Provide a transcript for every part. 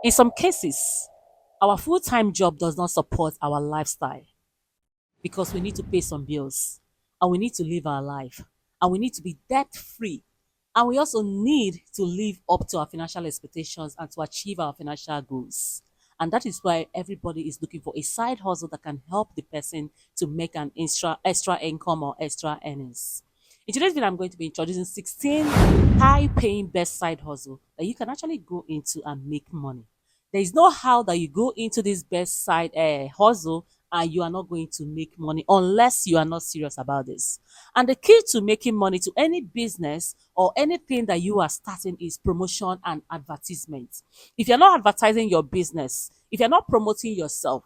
In some cases, our full-time job does not support our lifestyle because we need to pay some bills and we need to live our life and we need to be debt free. And we also need to live up to our financial expectations and to achieve our financial goals. And that is why everybody is looking for a side hustle that can help the person to make an extra income or extra earnings. In today's video, I'm going to be introducing 16 high paying best side hustle that you can actually go into and make money. There is no how that you go into this best side hustle and you are not going to make money unless you are not serious about this. And the key to making money to any business or anything that you are starting is promotion and advertisement. If you're not advertising your business, if you're not promoting yourself,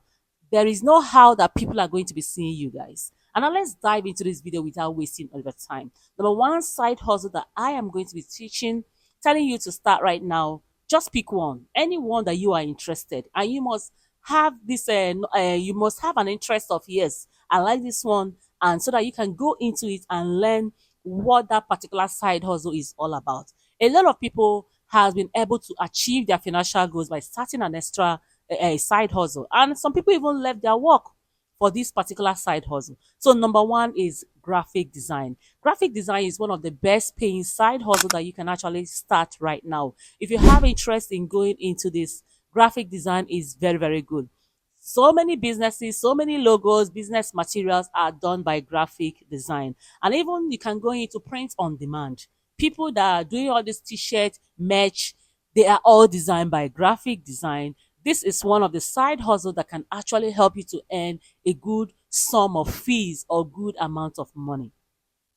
there is no how that people are going to be seeing you guys. And now let's dive into this video without wasting all the time. Number one side hustle that I am going to be teaching, telling you to start right now. Just pick one, any one that you are interested, and you must have this. You must have an interest of yes, I like this one, and so that you can go into it and learn what that particular side hustle is all about. A lot of people has been able to achieve their financial goals by starting an extra side hustle, and some people even left their work for this particular side hustle. So number one is graphic design. Graphic design is one of the best paying side hustle that you can actually start right now. If you have interest in going into this, graphic design is very, very good. So many businesses, so many logos, business materials are done by graphic design. And even you can go into print on demand. People that are doing all this t-shirt, merch, they are all designed by graphic design. This is one of the side hustles that can actually help you to earn a good sum of fees or good amount of money.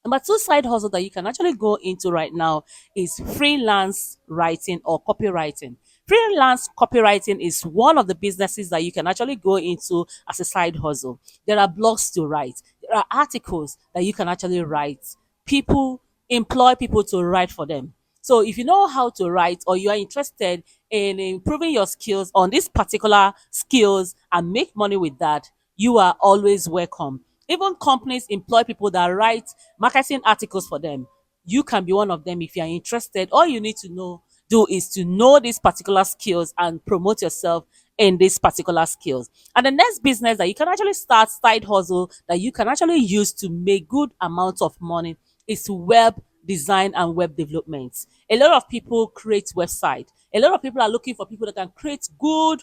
Number two side hustle that you can actually go into right now is freelance writing or copywriting. Freelance copywriting is one of the businesses that you can actually go into as a side hustle. There are blogs to write, there are articles that you can actually write. People employ people to write for them. So if you know how to write or you are interested in improving your skills on these particular skills and make money with that, you are always welcome. Even companies employ people that write marketing articles for them. You can be one of them if you are interested. All you need to do is to know these particular skills and promote yourself in these particular skills. And the next business that you can actually start side hustle that you can actually use to make good amounts of money is web design and web development. A lot of people create website. A lot of people are looking for people that can create good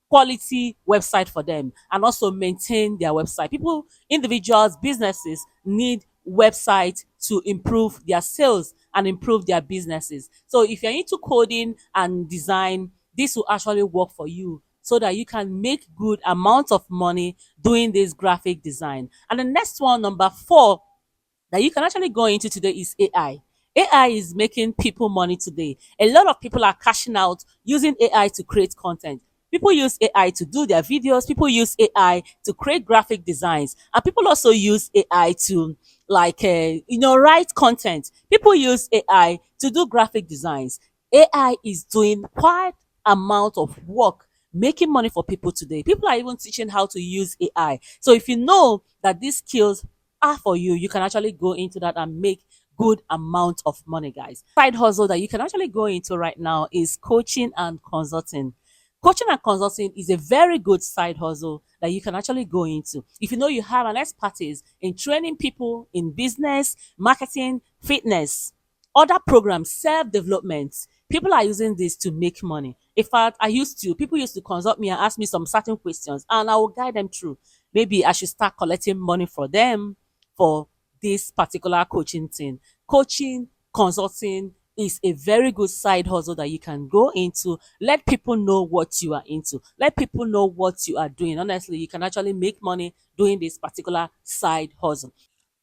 quality website for them and also maintain their website. People, individuals, businesses need website to improve their sales and improve their businesses. So if you're into coding and design, this will actually work for you so that you can make good amount of money doing this graphic design. And the next one, number four, that you can actually go into today is AI. AI is making people money today. A lot of people are cashing out using AI to create content. People use AI to do their videos. People use AI to create graphic designs, and people also use AI to write content. People use AI to do graphic designs. AI is doing quite amount of work making money for people today. People are even teaching how to use AI. So if you know that these skills are for you, you can actually go into that and make good amount of money, guys. Side hustle that you can actually go into right now is coaching and consulting. Coaching and consulting is a very good side hustle that you can actually go into. If you know you have an expertise in training people in business, marketing, fitness, other programs, self-development, people are using this to make money. In fact, people used to consult me and ask me some certain questions and I will guide them through. Maybe I should start collecting money for them for this particular coaching thing. Coaching, consulting is a very good side hustle that you can go into. Let people know what you are into. Let people know what you are doing. Honestly, you can actually make money doing this particular side hustle.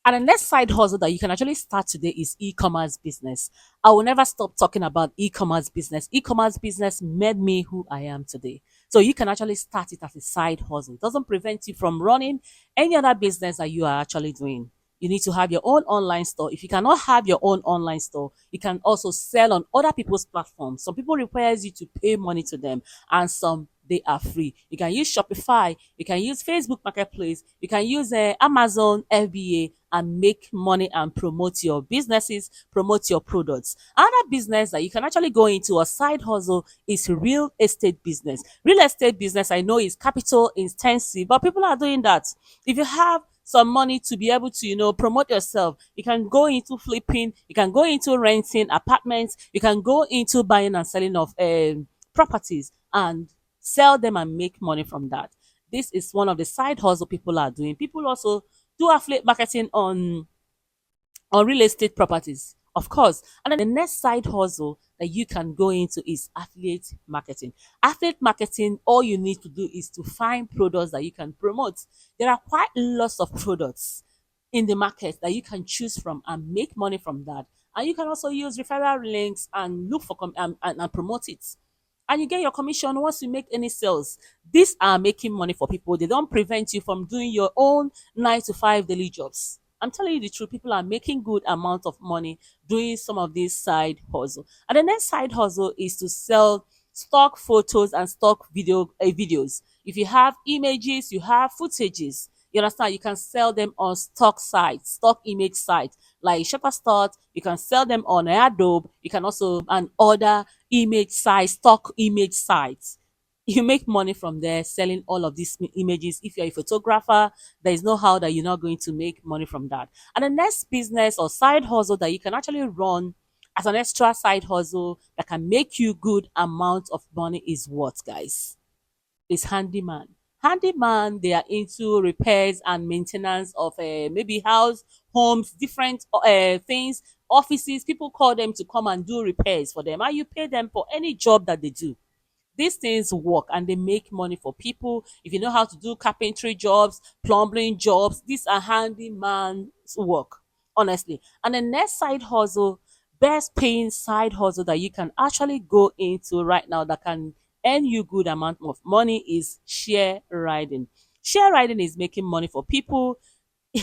And the next side hustle that you can actually start today is e-commerce business. I will never stop talking about e-commerce business. E-commerce business made me who I am today. So you can actually start it as a side hustle. It doesn't prevent you from running any other business that you are actually doing. You need to have your own online store. If you cannot have your own online store, you can also sell on other people's platforms. Some people requires you to pay money to them, and some they are free. You can use Shopify, you can use Facebook Marketplace, you can use Amazon FBA and make money and promote your businesses, promote your products. Another business that you can actually go into a side hustle is real estate business. Real estate business, I know, is capital intensive, but people are doing that. If you have some money to be able to, promote yourself, you can go into flipping, you can go into renting apartments, you can go into buying and selling of properties and sell them and make money from that. This is one of the side hustle people are doing. People also do affiliate marketing on real estate properties, of course. And then the next side hustle that you can go into is affiliate marketing. Affiliate marketing, all you need to do is to find products that you can promote. There are quite lots of products in the market that you can choose from and make money from that. And you can also use referral links and look for and promote it. And you get your commission once you make any sales. These are making money for people. They don't prevent you from doing your own 9 to 5 daily jobs. I'm telling you the truth, people are making good amount of money doing some of these side hustle. And the next side hustle is to sell stock photos and stock videos. If you have images, you have footages, you understand, you can sell them on stock sites, stock image sites like Shutterstock. You can sell them on Adobe. You can also and other image sites, stock image sites. You make money from there selling all of these images. If you're a photographer, there is no how that you're not going to make money from that. And the next business or side hustle that you can actually run as an extra side hustle that can make you good amount of money is what, guys? Is handyman. Handyman, they are into repairs and maintenance of maybe house, homes, different things, offices. People call them to come and do repairs for them, and you pay them for any job that they do. These things work and they make money for people. If you know how to do carpentry jobs, plumbing jobs, these are handyman's work, honestly. And the next side hustle, best paying side hustle that you can actually go into right now that can earn you good amount of money is share riding. Share riding is making money for people.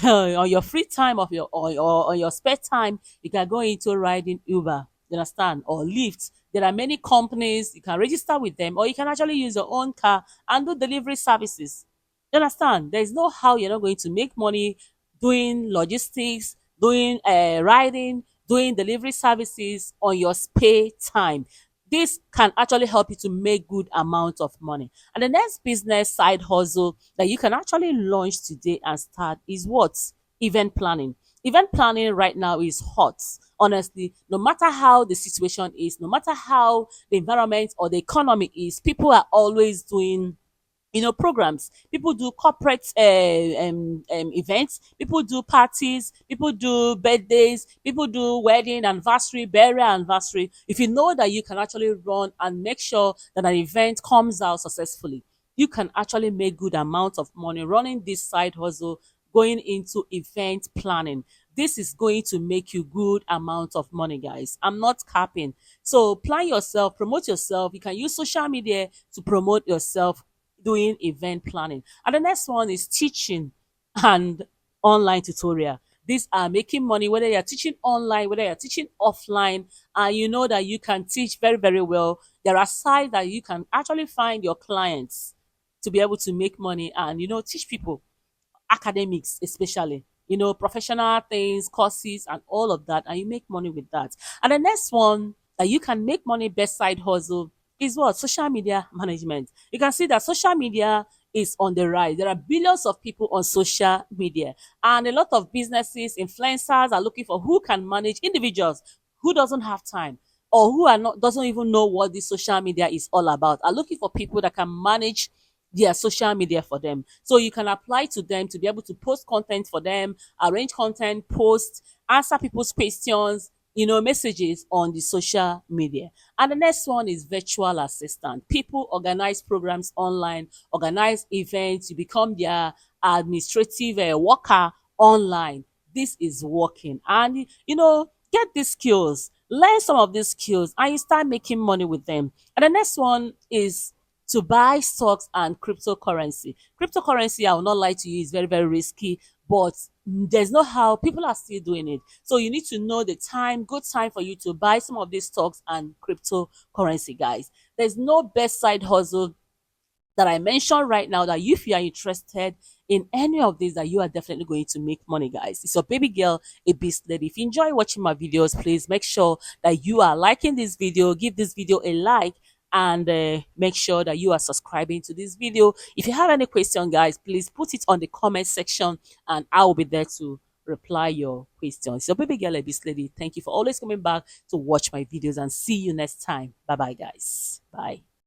On your free time of your or on your spare time, you can go into riding Uber, you understand, or Lyft. There are many companies, you can register with them, or you can actually use your own car and do delivery services. You understand? There is no how you're not going to make money doing logistics, doing riding, doing delivery services on your spare time. This can actually help you to make good amount of money. And the next business side hustle that you can actually launch today and start is what? Event planning. Event planning right now is hot. Honestly, no matter how the situation is, no matter how the environment or the economy is, people are always doing programs. People do corporate events, people do parties, people do birthdays, people do wedding anniversary, burial anniversary. If you know that you can actually run and make sure that an event comes out successfully, you can actually make good amount of money running this side hustle, going into event planning. This is going to make you good amount of money, guys. I'm not capping. So plan yourself, promote yourself. You can use social media to promote yourself doing event planning. And the next one is teaching and online tutorial. These are making money whether you're teaching online, whether you're teaching offline, and you know that you can teach very, very well. There are sites that you can actually find your clients to be able to make money and teach people academics, especially professional things, courses and all of that, and you make money with that. And the next one that you can make money, best side hustle, is what? Social media management. You can see that social media is on the rise. There are billions of people on social media, and a lot of businesses, influencers are looking for who can manage individuals who doesn't have time or who are not doesn't even know what this social media is all about, are looking for people that can manage their social media for them. So you can apply to them to be able to post content for them, arrange content, post, answer people's questions, messages on the social media. And the next one is virtual assistant. People organize programs online, organize events, you become their administrative worker online. This is working. And get these skills, learn some of these skills, and you start making money with them. And the next one is to buy stocks and cryptocurrency. Cryptocurrency, I will not lie to you, is very, very risky, but there's no how people are still doing it. So you need to know the time, good time for you to buy some of these stocks and cryptocurrency, guys. There's no best side hustle that I mentioned right now, that if you are interested in any of these, that you are definitely going to make money, guys. It's your baby girl, Ebys'Lady. If you enjoy watching my videos, please make sure that you are liking this video, give this video a like, and make sure that you are subscribing to this video. If you have any question, guys, please put it on the comment section, and I will be there to reply your questions. So baby girl, Ebys'Lady, thank you for always coming back to watch my videos, and see you next time. Bye bye, guys. Bye.